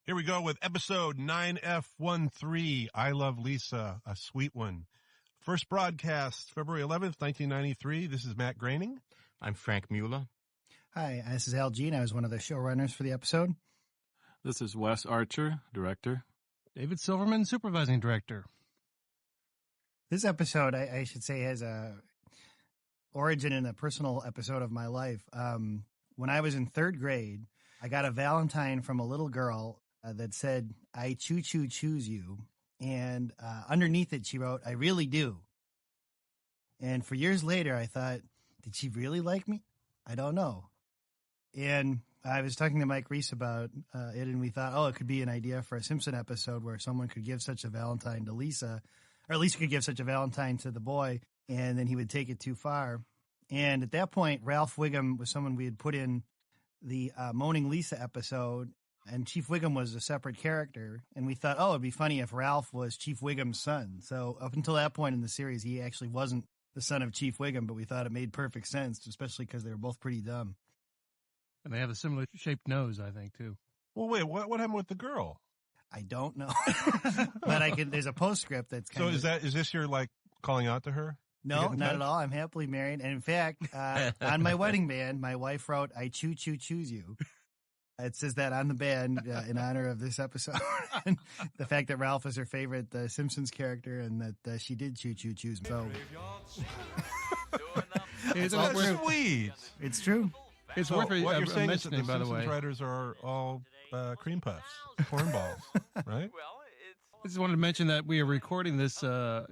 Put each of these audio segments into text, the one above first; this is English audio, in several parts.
Here we go with episode 9F13, I Love Lisa, a sweet one. First broadcast, February 11th, 1993. This is Matt Greoning. I'm Frank Mueller. Hi, this is Al Jean. I was one of the showrunners for the episode. This is Wes Archer, director. David Silverman, supervising director. This episode, I should say, has a origin in a personal episode of my life. When I was in third grade, I got a Valentine from a little girl that said, "I choose you." And underneath it, she wrote, "I really do." And for years later, I thought, did she really like me? I don't know. And I was talking to Mike Reese about it, and we thought, it could be an idea for a Simpson episode where someone could give such a Valentine to Lisa, or Lisa could give such a Valentine to the boy, and then he would take it too far. And at that point, Ralph Wiggum was someone we had put in the Moaning Lisa episode, and Chief Wiggum was a separate character. And we thought, it'd be funny if Ralph was Chief Wiggum's son. So up until that point in the series, he actually wasn't the son of Chief Wiggum, but we thought it made perfect sense, especially because they were both pretty dumb. And they have a similar shaped nose, I think, too. Well, wait, what happened with the girl? I don't know. But there's a postscript that's kind of... So is this your, calling out to her? No, not at all. I'm happily married. And in fact, on my wedding band, my wife wrote, "I choose you." It says that on the band in honor of this episode. And the fact that Ralph is her favorite Simpsons character and that she did choose. So It's sweet. It's true. It's so worth what you're saying is that mentioning, the by the Simpsons way. writers are all cream puffs, cornballs, right? I just wanted to mention that we are recording this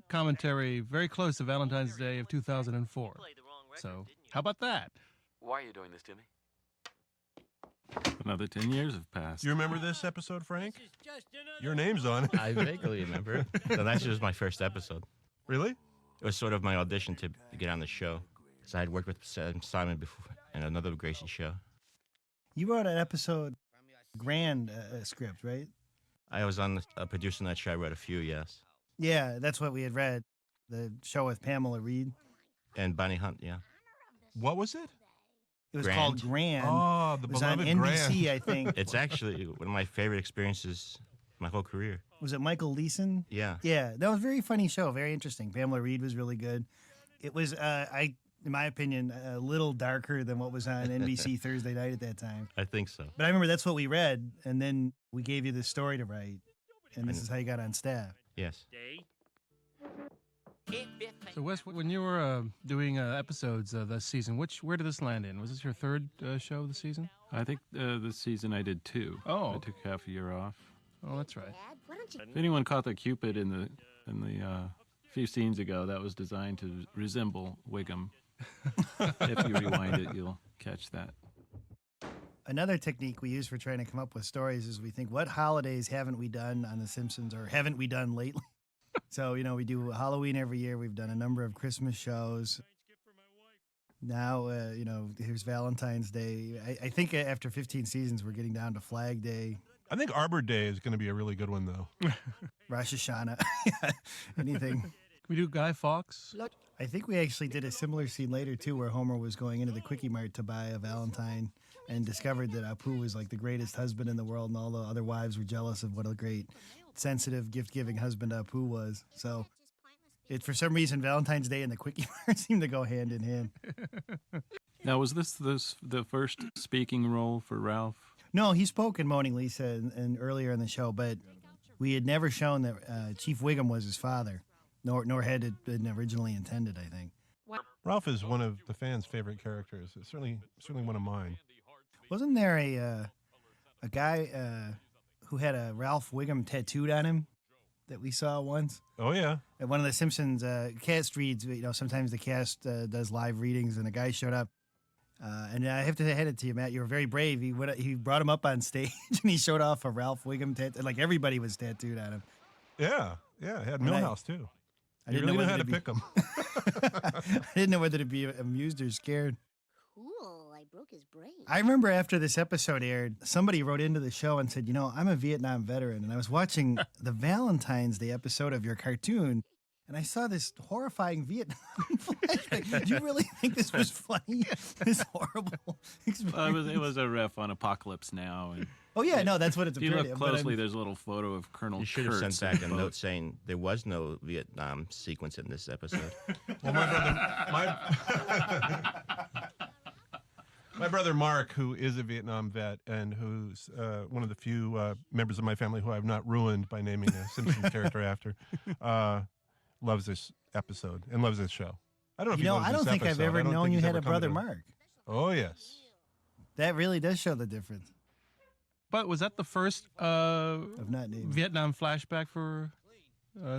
commentary very close to Valentine's Day of 2004. So, how about that? Why are you doing this to me? Another 10 years have passed. You remember this episode, Frank? Your name's on it. I vaguely remember it. So that was my first episode. Really? It was sort of my audition to get on the show. Because I had worked with Simon before in another Gracie show. You wrote an episode, Grand script, right? I was on producing that show. I wrote a few, yes. Yeah, that's what we had read. The show with Pamela Reed. And Bonnie Hunt, yeah. What was it? It was Grand. called Grand. Oh, the It was on beloved NBC, Grand. I think. It's actually one of my favorite experiences my whole career. Was it Michael Leeson? Yeah. Yeah, that was a very funny show, very interesting. Pamela Reed was really good. It was, in my opinion, a little darker than what was on NBC Thursday night at that time. I think so. But I remember that's what we read, and then we gave you this story to write, and this is how you got on staff. Yes. So, Wes, when you were doing episodes this season, where did this land in? Was this your third show of the season? I think this season I did 2. Oh. I took half a year off. Oh, that's right. If anyone caught the Cupid in the few scenes ago, that was designed to resemble Wiggum. If you rewind it, you'll catch that. Another technique we use for trying to come up with stories is we think, what holidays haven't we done on The Simpsons, or haven't we done lately? So, we do Halloween every year. We've done a number of Christmas shows. Now, here's Valentine's Day. I think after 15 seasons, we're getting down to Flag Day. I think Arbor Day is going to be a really good one, though. Rosh Hashanah. Anything. Can we do Guy Fawkes? I think we actually did a similar scene later, too, where Homer was going into the Quickie Mart to buy a Valentine and discovered that Apu was like the greatest husband in the world, and all the other wives were jealous of what a great, sensitive, gift-giving husband Apu was. So for some reason, Valentine's Day and the Quickie Mart seem to go hand in hand. Now, was this the first speaking role for Ralph? No, he spoke in Moaning Lisa and earlier in the show, but we had never shown that Chief Wiggum was his father, nor had it been originally intended, I think. Ralph is one of the fans' favorite characters. It's certainly one of mine. Wasn't there a guy who had a Ralph Wiggum tattooed on him that we saw once? Oh, yeah. At one of the Simpsons cast reads, sometimes the cast does live readings, and a guy showed up. And I have to hand it to you, Matt. You were very brave. He brought him up on stage, and he showed off a Ralph Wiggum tattoo. Like, everybody was tattooed on him. Yeah. He had Millhouse, too. I You didn't really know know how to whether pick them. I didn't know whether to be amused or scared. Cool, I broke his brain. I remember after this episode aired, somebody wrote into the show and said, I'm a Vietnam veteran, and I was watching the Valentine's Day episode of your cartoon, and I saw this horrifying Vietnam flashback. Did you really think this was funny? This horrible experience. It was a riff on Apocalypse Now. And Oh yeah, no, that's what it's. if you look but closely, there's a little photo of Colonel You should have Kurtz sent back a in the note saying there was no Vietnam sequence in this episode. Well, my brother Mark, who is a Vietnam vet and who's one of the few members of my family who I've not ruined by naming a Simpsons character after, loves this episode and loves this show. I don't know if he loves I don't this think I've episode. ever I don't known think you he's had ever a come brother to- Mark. Oh, yes. That really does show the difference But was that the first of not naming. Vietnam flashback for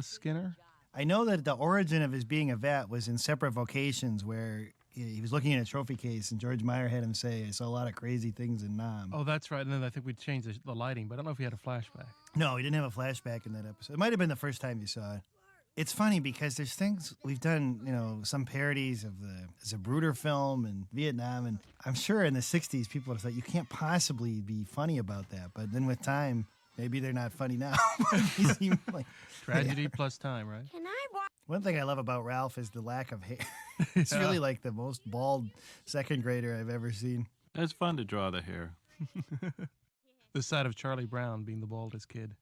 Skinner? I know that the origin of his being a vet was in Separate Vocations, where he was looking at a trophy case, and George Meyer had him say, "I saw a lot of crazy things in Nam." Oh, that's right. And then I think we changed the lighting, but I don't know if he had a flashback. No, he didn't have a flashback in that episode. It might have been the first time you saw it. It's funny because there's things we've done, some parodies of the Zapruder film and Vietnam, and I'm sure in the 60s people would have thought you can't possibly be funny about that. But then with time, maybe they're not funny now. They seem like Tragedy plus time, right? Can I watch? one thing I love about Ralph is the lack of hair. It's really like the most bald second grader I've ever seen. It's fun to draw the hair. The side of Charlie Brown being the baldest kid.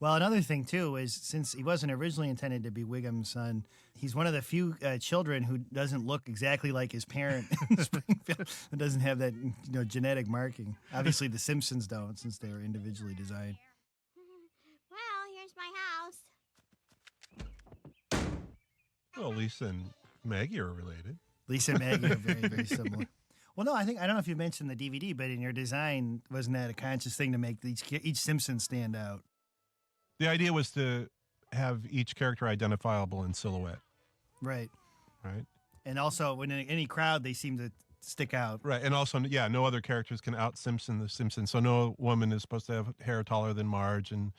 Well, another thing, too, is since he wasn't originally intended to be Wiggum's son, he's one of the few children who doesn't look exactly like his parent in Springfield and doesn't have that genetic marking. Obviously, the Simpsons don't, since they were individually designed. Well, here's my house. Well, Lisa and Maggie are related. Lisa and Maggie are very, very similar. Well, no, I don't know if you mentioned the DVD, but in your design, wasn't that a conscious thing to make each Simpson stand out? The idea was to have each character identifiable in silhouette, Right. right? And also, when in any crowd, they seem to stick out. Right, and also, yeah, no other characters can out-Simpson the Simpsons. So no woman is supposed to have hair taller than Marge, and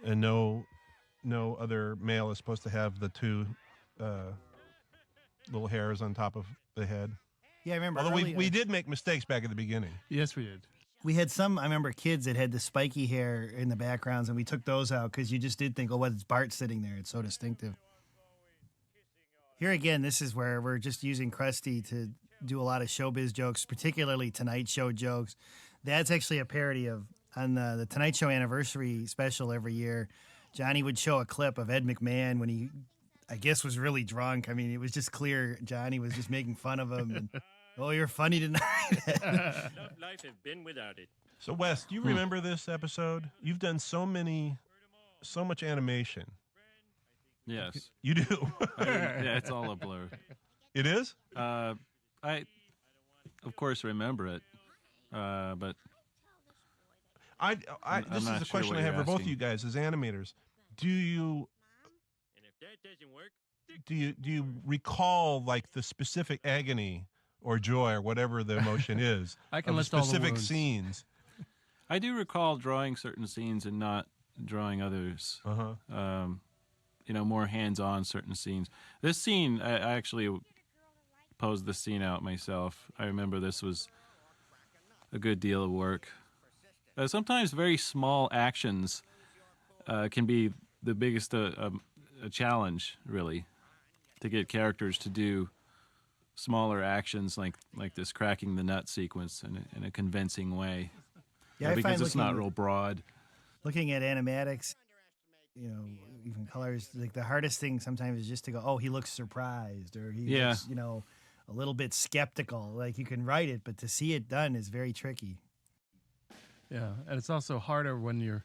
no other male is supposed to have the two little hairs on top of the head. Yeah, I remember. Although early, we did make mistakes back at the beginning. Yes, we did. We had some, I remember, kids that had the spiky hair in the backgrounds, and we took those out because you just did think, oh, well, it's Bart sitting there. It's so distinctive. Here again, this is where we're just using Krusty to do a lot of showbiz jokes, particularly Tonight Show jokes. That's actually a parody of, on the Tonight Show anniversary special every year, Johnny would show a clip of Ed McMahon when he, I guess, was really drunk. I mean, it was just clear Johnny was just making fun of him. And, oh, you're funny tonight. Life have been without it. So, Wes, do you remember this episode? You've done so much animation. Yes. You do. Yeah, it's all a blur. It is? I, of course, remember it, but I'm this is not a sure question what I have you're for both of asking. you guys as animators. Do you And if that doesn't work, do you recall like the specific agony or joy or whatever the emotion is I can of the list all the specific words. scenes? I do recall drawing certain scenes and not drawing others. Uh-huh. More hands-on certain scenes. This scene, I actually posed this scene out myself. I remember this was a good deal of work. Sometimes very small actions can be the biggest a challenge, really, to get characters to do smaller actions like this cracking the nut sequence in a convincing way. Yeah, I because find it's not real broad. looking at animatics, even colors, like the hardest thing sometimes is just to go, oh, he looks surprised, or he Yeah. looks, a little bit skeptical. Like you can write it, but to see it done is very tricky. Yeah, and it's also harder when you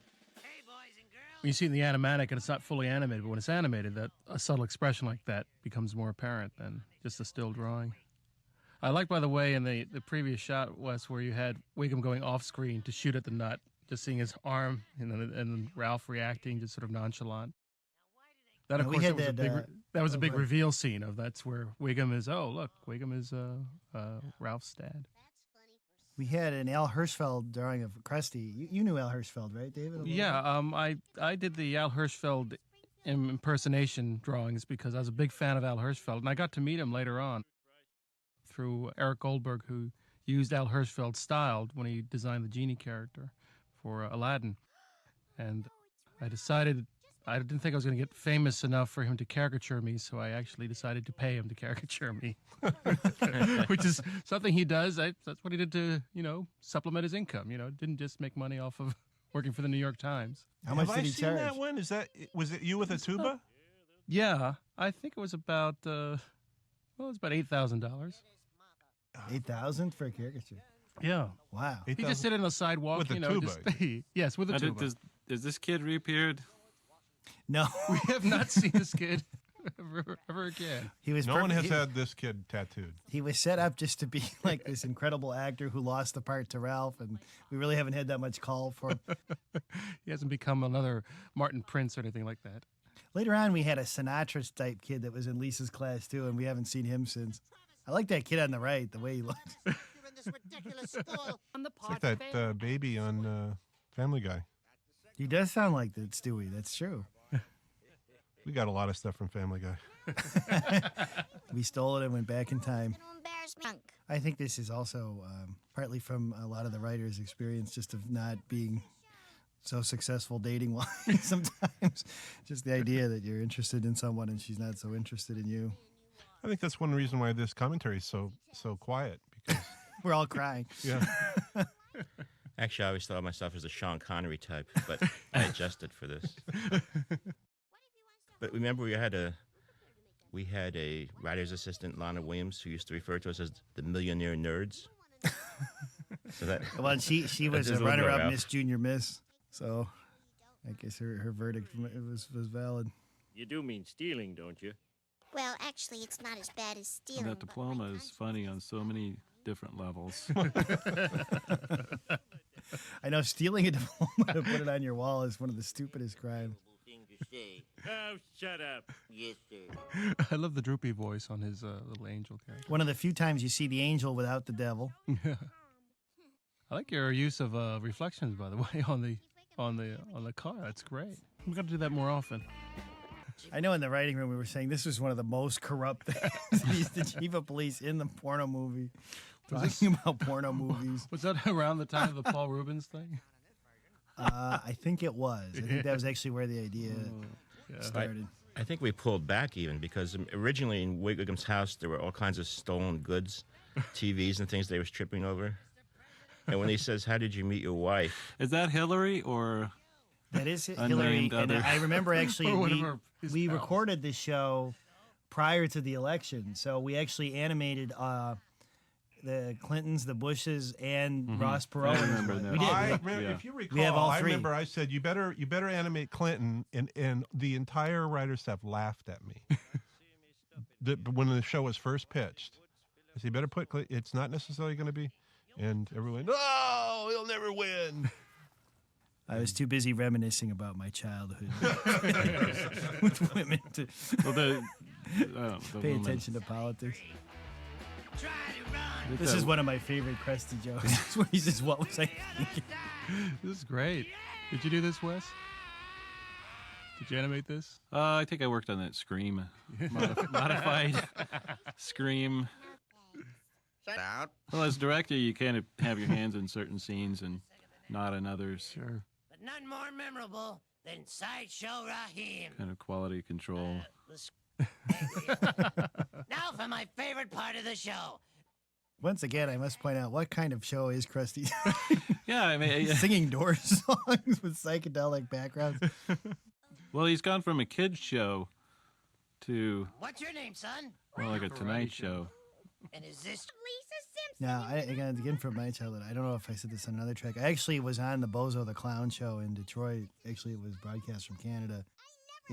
see it in the animatic and it's not fully animated, but when it's animated, that a subtle expression like that becomes more apparent than just a still drawing. I like, by the way, in the previous shot, Wes, where you had Wiggum going off screen to shoot at the nut, just seeing his arm, and Ralph reacting, just sort of nonchalant. That, of Yeah, we course, had was that, that was a big right. reveal scene of that's where Wiggum is. Oh, look, Wiggum is Ralph's dad. We had an Al Hirschfeld drawing of Krusty. You knew Al Hirschfeld, right, David? A little Yeah, bit? I did the Al Hirschfeld impersonation drawings because I was a big fan of Al Hirschfeld, and I got to meet him later on through Eric Goldberg, who used Al Hirschfeld's style when he designed the genie character for Aladdin. And I decided I didn't think I was going to get famous enough for him to caricature me, so I actually decided to pay him to caricature me, which is something he does. That's what he did to, supplement his income. Didn't just make money off of working for the New York Times. How much Have did I he seen charge? that one? Was it you with a tuba? Yeah, I think it was about, it's about $8,000. 8,000 for a caricature. Yeah. Wow. He just did it on the sidewalk. With a tuba. Yes, with a tuba. Does this kid reappeared? No, We have not seen this kid ever again. he was. No one has he, had this kid tattooed. He was set up just to be like this incredible actor who lost the part to Ralph, and we really haven't had that much call for him. He hasn't become another Martin Prince or anything like that. Later on, we had a Sinatra type kid that was in Lisa's class too, and we haven't seen him since. I like that kid on the right, the way he looks. It's like that baby on Family Guy. He does sound like that Stewie. That's true. We got a lot of stuff from Family Guy. We stole it and went back in time. Don't embarrass me. I think this is also partly from a lot of the writers' experience, just of not being so successful dating-wise sometimes. Just the idea that you're interested in someone and she's not so interested in you. I think that's one reason why this commentary is so quiet, because We're all crying. yeah. Actually, I always thought of myself as a Sean Connery type, but I adjusted for this. But remember, we had a writer's assistant, Lana Williams, who used to refer to us as the millionaire nerds. So that Well, she was That's a his little runner-up girl, Miss Junior Miss, so I guess her verdict was valid. You do mean stealing, don't you? Well, actually, it's not as bad as stealing. That but diploma my is funny on so many different levels. I know stealing a diploma to put it on your wall is one of the stupidest crimes. Oh, shut up. Yes, sir. I love the droopy voice on his little angel character. One of the few times you see the angel without the devil. I like your use of reflections, by the way, on the car. That's great. We've got to do that more often. I know in the writing room we were saying this was one of the most corrupt things. He's the chief of police in the porno movie, talking about porno movies. Was that around the time of the Paul Rubens thing? I think it was. I think that was actually where the idea started. I think we pulled back even because originally in Wigham's house there were all kinds of stolen goods, TVs and things they were stripping over. And when he says, "How did you meet your wife?" Is that Hillary or? That is Hillary. Unnamed And other. I remember actually Or one of his we pals. recorded this show prior to the election. So we actually animated the Clintons, the Bushes, and Ross Perot. I remember that. We did. I We- remember, Yeah. if you recall, have all I three. remember I said you better animate Clinton, and the entire writer staff laughed at me. When the show was first pitched, I said you better put it's not necessarily going to be, and everyone, no, he'll never win. I was too busy reminiscing about my childhood with women to Well, the pay woman. attention to politics. Try to run. I think This that- is one of my favorite Krusty jokes. Where he says, "What was I thinking?" This is great. Did you do this, Wes? Did you animate this? I think I worked on that Scream, modified Scream. Shut out. Well, as director, you kind of have your hands in certain scenes and not in others. Sure. But none more memorable than Sideshow Raheem. Kind of quality control. The s- Now for my favorite part of the show. Once again, I must point out what kind of show is Krusty Yeah, I mean, singing Doors songs with psychedelic backgrounds. well, he's gone from a kids show to What's your name, son? more like a Tonight Show. And is this Lisa Simpson. Now, again from my childhood, I don't know if I said this on another track. I actually was on the Bozo the Clown show in Detroit. Actually, it was broadcast from Canada.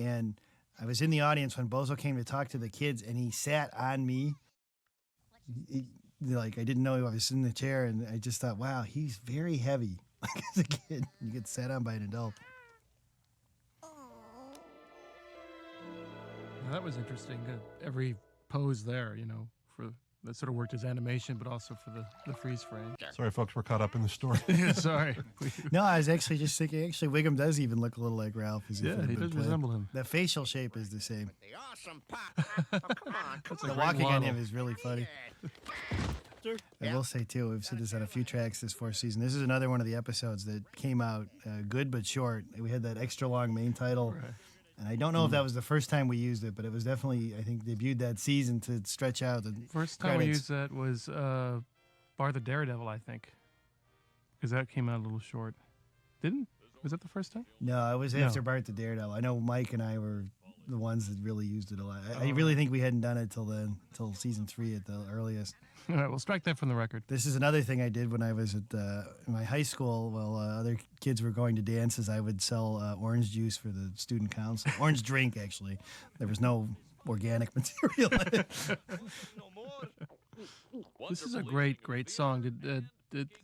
And I was in the audience when Bozo came to talk to the kids, and he sat on me. Like, I didn't know I was in the chair, and I just thought, wow, he's very heavy. Like, as a kid, you get sat on by an adult. Well, that was interesting. Every pose there, for that sort of worked as animation, but also for the freeze frame. Sorry, folks, we're caught up in the story. Yeah, sorry. No, I was actually just thinking, Wiggum does even look a little like Ralph. As if Yeah, it had he been does played. resemble him. The facial shape is the same. the awesome pop? Oh, come on, come That's a The great walking on model. him is really funny. I will say, too, we've said this on a few tracks this fourth season. This is another one of the episodes that came out good but short. We had that extra long main title And I don't know if that was the first time we used it, but it was definitely, I think, debuted that season to stretch out the First time we credits. used that was Bar the Daredevil, I think. Because that came out a little short. Was that the first time? No, it was No. after Bart the Daredevil. I know Mike and I were the ones that really used it a lot. I really think we hadn't done it till season 3 at the earliest. All right, we'll strike that from the record. This is another thing I did when I was at my high school. While other kids were going to dances, I would sell orange juice for the student council. Orange drink, actually. There was no organic material in it. This is a great, great song. Did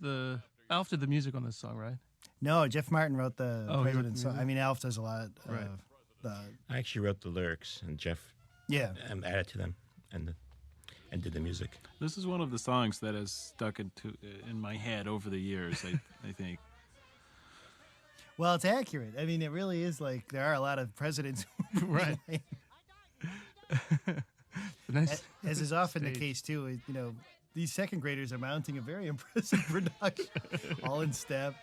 the Alf did the music on this song, right? No, Jeff Martin wrote the Oh, he wrote the president's song. music? I mean, Alf does a lot. Right. I actually wrote the lyrics, and Jeff Yeah. added to them and did the music. This is one of the songs that has stuck in my head over the years, I think. Well, it's accurate. I mean, it really is like there are a lot of presidents. Right. Nice. As is often the stage. case, too. These second graders are mounting a very impressive production, all in step.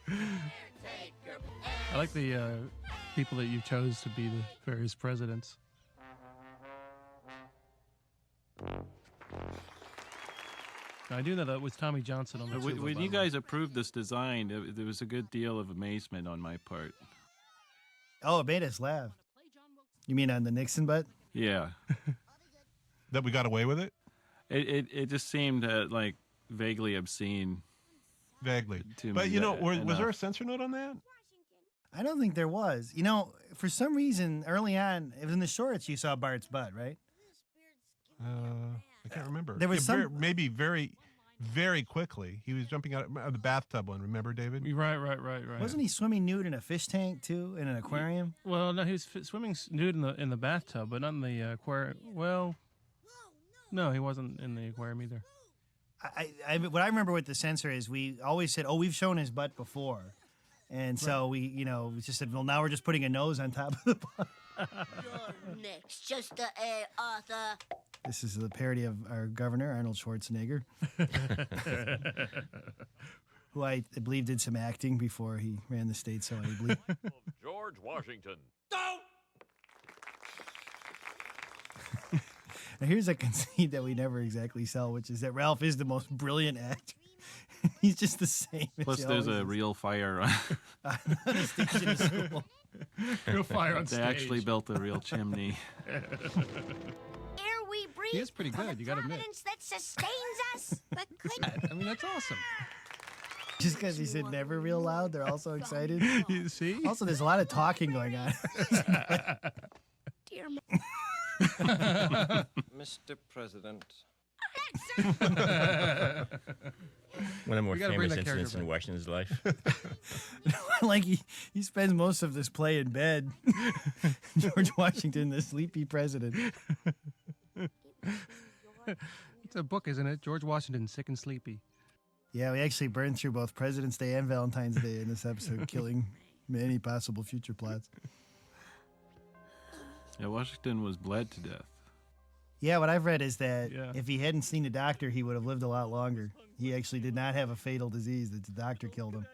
I like the people that you chose to be the various presidents. I do know that was Tommy Johnson on the tuba, When by you the way. guys approved this design, there was a good deal of amazement on my part. Oh, it made us laugh. You mean on the Nixon butt? Yeah. That we got away with it? It just seemed like vaguely obscene. Vaguely. To But, me, was enough. there a censor note on that? I don't think there was. For some reason, early on, it was in the shorts you saw Bart's butt, right? I can't remember. There was maybe very, very quickly. He was jumping out of the bathtub one. Remember, David? Right. Wasn't he swimming nude in a fish tank, too, in an aquarium? Well, no, he was swimming nude in the bathtub, but not in the aquarium. Well, no, he wasn't in the aquarium either. What I remember with the censor is we always said, "Oh, we've shown his butt before," and so we just said, "Well, now we're just putting a nose on top of the butt." You're next, just the A, Arthur. This is the parody of our governor, Arnold Schwarzenegger, who I believe did some acting before he ran the state so ably. George Washington. Now, here's a conceit that we never exactly sell, which is that Ralph is the most brilliant actor. He's just the same. as Plus, he there's always a is. real fire. on a stage in a school. Real fire on They stage. actually built a real chimney. Air we breathe. He is pretty for good, the you gotta admit. providence that sustains us. But could I mean, that's awesome. Just because he said never real loud, they're all so excited. You see? Also, there's a lot of talking going on. dear Mr. President. One of the more We gotta bring famous that character incidents in back. Washington's life. Like he spends most of this play in bed. George Washington, the sleepy president. It's a book, isn't it? George Washington, Sick and Sleepy. Yeah, we actually burned through both President's Day and Valentine's Day in this episode, killing many possible future plots. Yeah, Washington was bled to death. Yeah, what I've read is that Yeah. if he hadn't seen a doctor, he would have lived a lot longer. He actually did not have a fatal disease. That the doctor killed him.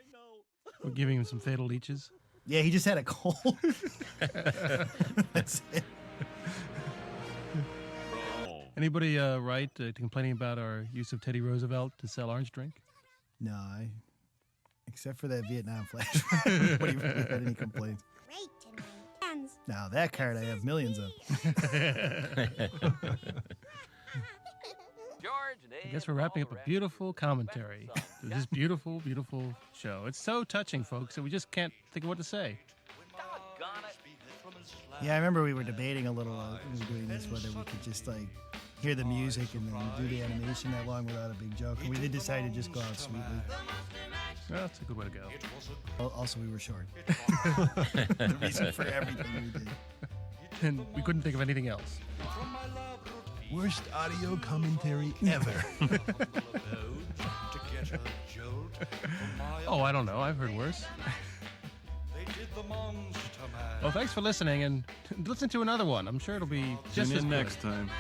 We're giving him some fatal leeches. Yeah, he just had a cold. That's it. Anybody write complaining about our use of Teddy Roosevelt to sell orange drink? No, except for that Vietnam flashback. Nobody really had any complaints. great in my hands. Now, that card I have millions of. I guess we're wrapping up a beautiful commentary to this beautiful, beautiful show. It's so touching, folks, that we just can't think of what to say. Yeah, I remember we were debating a little when we were doing this whether we could just like hear the music and then do the animation that long without a big joke. And we did decide to just go out sweetly. Well, that's a good way to go. Also, we were short. The reason for everything we did. And we couldn't think of anything else. Worst audio commentary ever. Oh, I don't know. I've heard worse. Well, thanks for listening, and listen to another one. I'm sure it'll be just Tune as in good. next time.